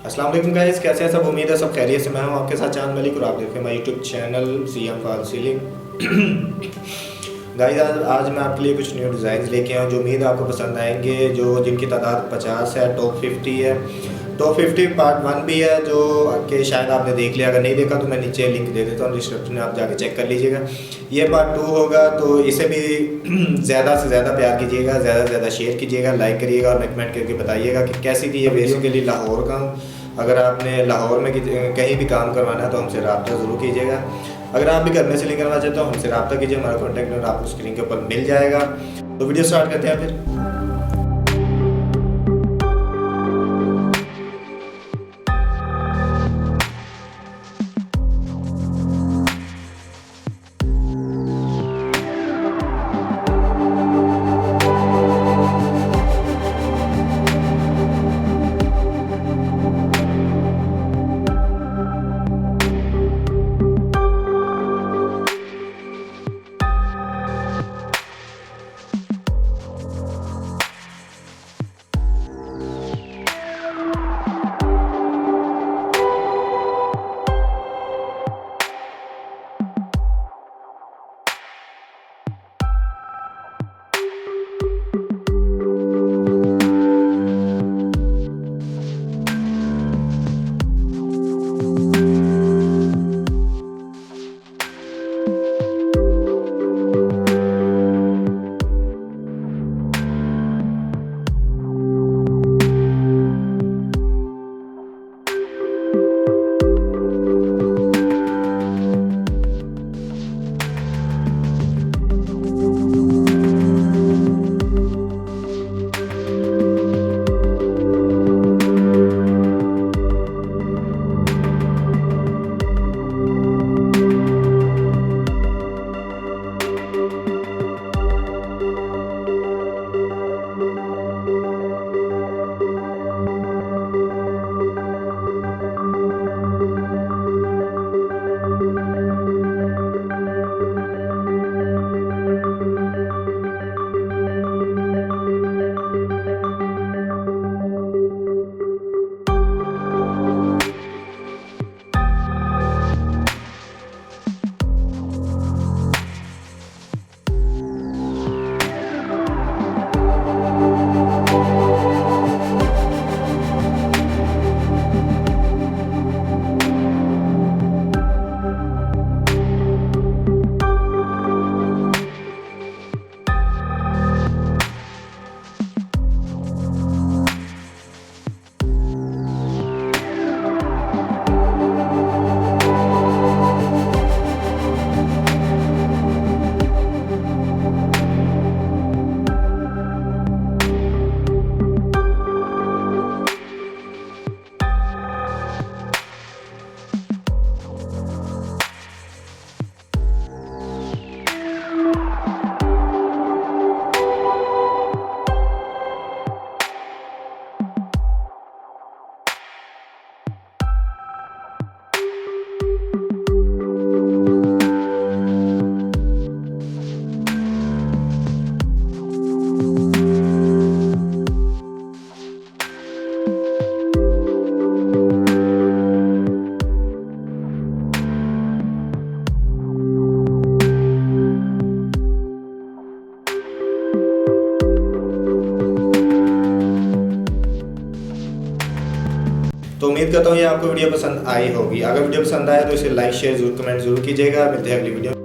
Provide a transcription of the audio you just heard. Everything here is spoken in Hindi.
अस्सलाम वालेकुम गाइस, कैसे हैं सब? उम्मीद है सब खैरियत से। मैं हूं आपके साथ चांद मलिक और आप देख रहे हैं my YouTube channel cmfalseceiling। Guys आज मैं आपके लिए कुछ न्यू डिज़ाइन लेके आया हूं जो उम्मीद आपको पसंद आएंगे, जो जिनकी तादाद 50 है, टॉप 50 है। टॉप 50 पार्ट 1 भी है जो कि शायद आपने देख लिया। अगर नहीं देखा तो मैं नीचे लिंक दे देता हूँ डिस्क्रिप्शन में, आप जाके चेक कर लीजिएगा। ये पार्ट 2 होगा, तो इसे भी ज़्यादा से ज़्यादा प्यार कीजिएगा, ज़्यादा से ज़्यादा शेयर कीजिएगा, लाइक करिएगा और कमेंट करके बताइएगा कि कैसी थी ये। बेसिकली लाहौर का हूँ। अगर आपने लाहौर में कहीं भी काम करवाना है तो हमसे रब्ता ज़रूर कीजिएगा। अगर आप भी घर में सेलिंग करना चाहते हो हमसे रब्ता कीजिए, हमारा कॉन्टैक्ट नंबर आपको स्क्रीन के ऊपर मिल जाएगा। तो वीडियो स्टार्ट करते हैं फिर। तो उम्मीद करता हूँ ये आपको वीडियो पसंद आई होगी। अगर वीडियो पसंद आए तो इसे लाइक शेयर जरूर कमेंट जरूर कीजिएगा। मिलते हैं अगली वीडियो।